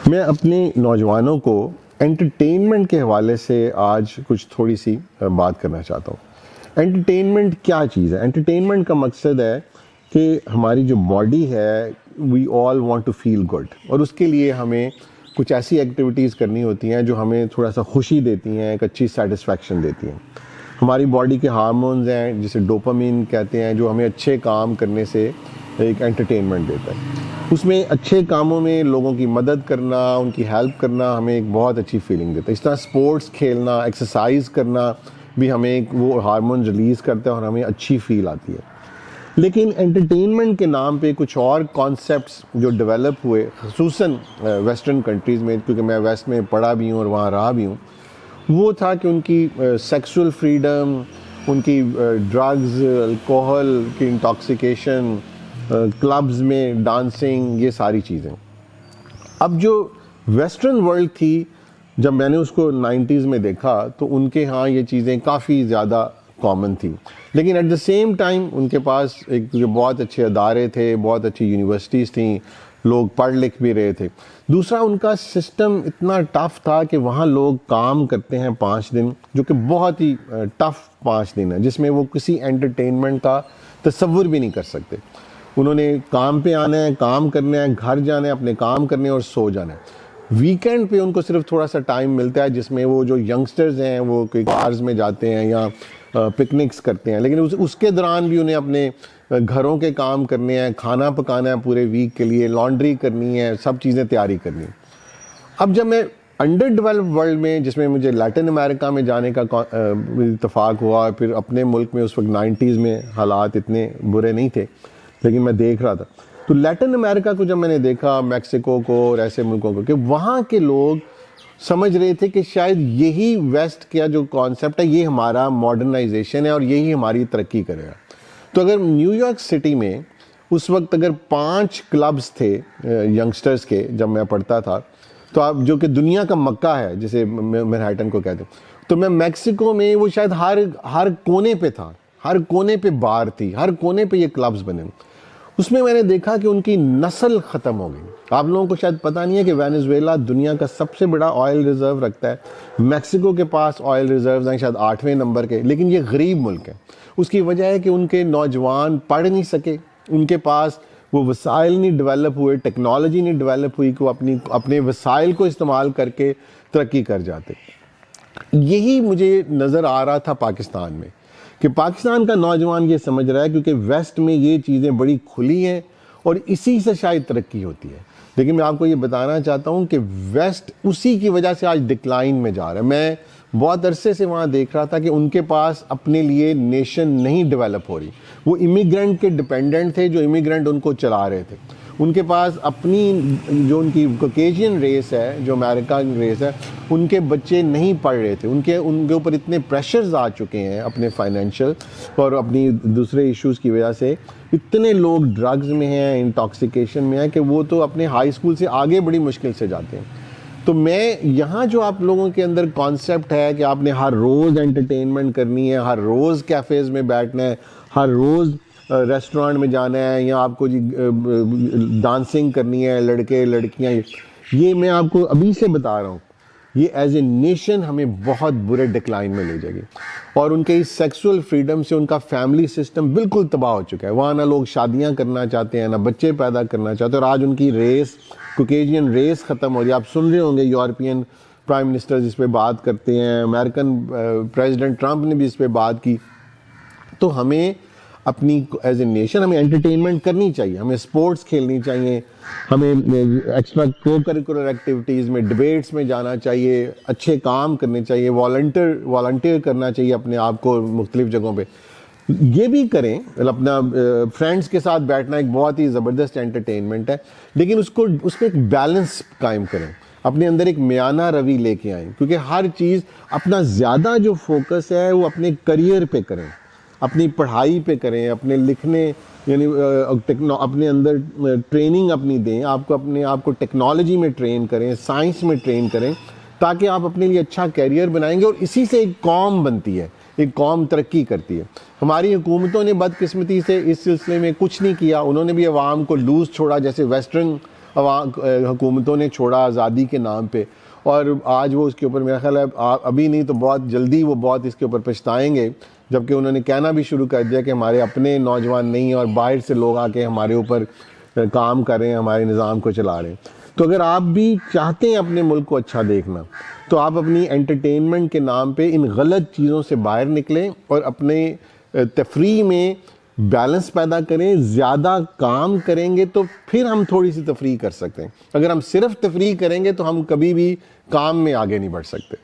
میں اپنے نوجوانوں کو انٹرٹینمنٹ کے حوالے سے آج کچھ تھوڑی سی بات کرنا چاہتا ہوں۔ انٹرٹینمنٹ کیا چیز ہے؟ انٹرٹینمنٹ کا مقصد ہے کہ ہماری جو باڈی ہے we all want to feel good, اور اس کے لیے ہمیں کچھ ایسی ایکٹیویٹیز کرنی ہوتی ہیں جو ہمیں تھوڑا سا خوشی دیتی ہیں، ایک اچھی سیٹسفیکشن دیتی ہیں۔ ہماری باڈی کے ہارمونز ہیں جسے ڈوپامین کہتے ہیں، جو ہمیں اچھے کام کرنے سے ایک انٹرٹینمنٹ دیتا ہے۔ اس میں اچھے کاموں میں لوگوں کی مدد کرنا، ان کی ہیلپ کرنا ہمیں ایک بہت اچھی فیلنگ دیتا ہے۔ اس طرح سپورٹس کھیلنا، ایکسرسائز کرنا بھی ہمیں ایک وہ ہارمون ریلیز کرتا ہے اور ہمیں اچھی فیل آتی ہے۔ لیکن انٹرٹینمنٹ کے نام پہ کچھ اور کانسیپٹس جو ڈیولپ ہوئے، خصوصاً ویسٹرن کنٹریز میں، کیونکہ میں ویسٹ میں پڑھا بھی ہوں اور وہاں رہا بھی ہوں، وہ تھا کہ ان کی سیکسول فریڈم، ان کی ڈرگز، الکوہل کی انٹاکسیکیشن، کلبز میں ڈانسنگ، یہ ساری چیزیں۔ اب جو ویسٹرن ورلڈ تھی، جب میں نے اس کو 90s میں دیکھا تو ان کے ہاں یہ چیزیں کافی زیادہ کامن تھیں، لیکن ایٹ دا سیم ٹائم ان کے پاس ایک بہت اچھے ادارے تھے، بہت اچھی یونیورسٹیز تھیں، لوگ پڑھ لکھ بھی رہے تھے۔ دوسرا، ان کا سسٹم اتنا ٹف تھا کہ وہاں لوگ کام کرتے ہیں 5 دن، جو کہ بہت ہی ٹف 5 دن ہے، جس میں وہ کسی انٹرٹینمنٹ کا تصور بھی نہیں کر سکتے۔ انہوں نے کام پہ آنا ہے، کام کرنا ہے، گھر جانا ہے، اپنے کام کرنے اور سو جانا ہے۔ ویکینڈ پہ ان کو صرف تھوڑا سا ٹائم ملتا ہے جس میں وہ جو ینگسٹرز ہیں وہ کوئی بارز میں جاتے ہیں یا پکنکس کرتے ہیں، لیکن اس کے دوران بھی انہیں اپنے گھروں کے کام کرنے ہیں، کھانا پکانا ہے پورے ویک کے لیے، لانڈری کرنی ہے، سب چیزیں تیاری کرنی ہے۔ اب جب میں انڈر ڈیولپڈ ورلڈ میں، جس میں مجھے لیٹن امریکہ میں جانے کا اتفاق ہوا، پھر اپنے ملک میں اس وقت 90s میں حالات اتنے برے نہیں تھے لیکن میں دیکھ رہا تھا، تو لیٹن امریکہ کو جب میں نے دیکھا، میکسیکو کو اور ایسے ملکوں کو، کہ وہاں کے لوگ سمجھ رہے تھے کہ شاید یہی ویسٹ کا جو کانسیپٹ ہے یہ ہمارا ماڈرنائزیشن ہے اور یہی ہماری ترقی کرے گا۔ تو اگر نیو یارک سٹی میں اس وقت اگر 5 کلبز تھے ینگسٹرز کے جب میں پڑھتا تھا، تو آپ جو کہ دنیا کا مکہ ہے جسے مینہٹن کو کہتے ہیں، تو میں میکسیکو میں وہ شاید ہر کونے پہ تھا، ہر کونے پہ بار تھی، ہر کونے پہ یہ کلبز بنے۔ اس میں نے دیکھا کہ ان کی نسل ختم ہو گئی۔ آپ لوگوں کو شاید پتہ نہیں ہے کہ وینزویلا دنیا کا سب سے بڑا آئل ریزرو رکھتا ہے، میکسیکو کے پاس آئل ریزروز ہیں شاید 8ویں نمبر کے، لیکن یہ غریب ملک ہے۔ اس کی وجہ ہے کہ ان کے نوجوان پڑھ نہیں سکے، ان کے پاس وہ وسائل نہیں ڈیولپ ہوئے، ٹیکنالوجی نہیں ڈیولپ ہوئی کہ وہ اپنے وسائل کو استعمال کر کے ترقی کر جاتے۔ یہی مجھے نظر آ رہا تھا پاکستان میں، کہ پاکستان کا نوجوان یہ سمجھ رہا ہے کیونکہ ویسٹ میں یہ چیزیں بڑی کھلی ہیں اور اسی سے شاید ترقی ہوتی ہے، لیکن میں آپ کو یہ بتانا چاہتا ہوں کہ ویسٹ اسی کی وجہ سے آج ڈکلائن میں جا رہا ہے۔ میں بہت عرصے سے وہاں دیکھ رہا تھا کہ ان کے پاس اپنے لیے نیشن نہیں ڈیولپ ہو رہی، وہ امیگرینٹ کے ڈیپینڈنٹ تھے، جو امیگرینٹ ان کو چلا رہے تھے۔ ان کے پاس اپنی جو ان کی کوکیشین ریس ہے، جو امریکن ریس ہے، ان کے بچے نہیں پڑھ رہے تھے، ان کے اوپر اتنے پریشرز آ چکے ہیں اپنے فائنینشیل اور اپنی دوسرے ایشوز کی وجہ سے، اتنے لوگ ڈرگز میں ہیں، انٹاکسیکیشن میں ہیں کہ وہ تو اپنے ہائی اسکول سے آگے بڑی مشکل سے جاتے ہیں۔ تو میں یہاں جو آپ لوگوں کے اندر کانسیپٹ ہے کہ آپ نے ہر روز انٹرٹینمنٹ کرنی ہے، ہر روز کیفیز میں بیٹھنا ہے، ہر روز ریسٹورانٹ میں جانا ہے، یا آپ کو جی ڈانسنگ کرنی ہے، لڑکے لڑکیاں، یہ میں آپ کو ابھی سے بتا رہا ہوں، یہ ایز اے نیشن ہمیں بہت برے ڈکلائن میں لے جائے گی۔ اور ان کے اس سیکسول فریڈم سے ان کا فیملی سسٹم بالکل تباہ ہو چکا ہے۔ وہاں نہ لوگ شادیاں کرنا چاہتے ہیں، نہ بچے پیدا کرنا چاہتے ہیں، اور آج ان کی ریس، کوکیشین ریس ختم ہو رہی ہے۔ آپ سن رہے ہوں گے یورپین پرائم منسٹر اس پہ بات کرتے ہیں، امریکن پریزیڈنٹ ٹرمپ نے بھی اس پہ بات کی۔ تو ہمیں اپنی ایز اے نیشن ہمیں انٹرٹینمنٹ کرنی چاہیے، ہمیں سپورٹس کھیلنی چاہیے، ہمیں ایکسٹرا کو کریکولر ایکٹیویٹیز میں، ڈبیٹس میں جانا چاہیے، اچھے کام کرنے چاہیے، والنٹیئر کرنا چاہیے اپنے آپ کو مختلف جگہوں پہ۔ یہ بھی کریں، اپنا فرینڈس کے ساتھ بیٹھنا ایک بہت ہی زبردست انٹرٹینمنٹ ہے، لیکن اس میں ایک بیلنس قائم کریں، اپنے اندر ایک میانہ روی لے کے آئیں، کیونکہ ہر چیز اپنا زیادہ جو فوکس ہے وہ اپنے کریئر پہ کریں، اپنی پڑھائی پہ کریں، اپنے لکھنے، یعنی اپنے اندر ٹریننگ اپنی دیں، اپنے آپ کو ٹیکنالوجی میں ٹرین کریں، سائنس میں ٹرین کریں، تاکہ آپ اپنے لیے اچھا کیریئر بنائیں گے، اور اسی سے ایک قوم بنتی ہے، ایک قوم ترقی کرتی ہے۔ ہماری حکومتوں نے بدقسمتی سے اس سلسلے میں کچھ نہیں کیا، انہوں نے بھی عوام کو لوز چھوڑا، جیسے ویسٹرن حکومتوں نے چھوڑا آزادی کے نام پہ، اور آج وہ اس کے اوپر میرا خیال ہے ابھی نہیں تو بہت جلدی وہ بہت اس کے اوپر پچھتائیں گے، جبکہ انہوں نے کہنا بھی شروع کر دیا کہ ہمارے اپنے نوجوان نہیں ہیں اور باہر سے لوگ آ کے ہمارے اوپر کام کر رہے ہیں، ہمارے نظام کو چلا رہے ہیں۔ تو اگر آپ بھی چاہتے ہیں اپنے ملک کو اچھا دیکھنا تو آپ اپنی انٹرٹینمنٹ کے نام پہ ان غلط چیزوں سے باہر نکلیں اور اپنے تفریح میں بیلنس پیدا کریں۔ زیادہ کام کریں گے تو پھر ہم تھوڑی سی تفریح کر سکتے ہیں، اگر ہم صرف تفریح کریں گے تو ہم کبھی بھی کام میں آگے نہیں بڑھ سکتے۔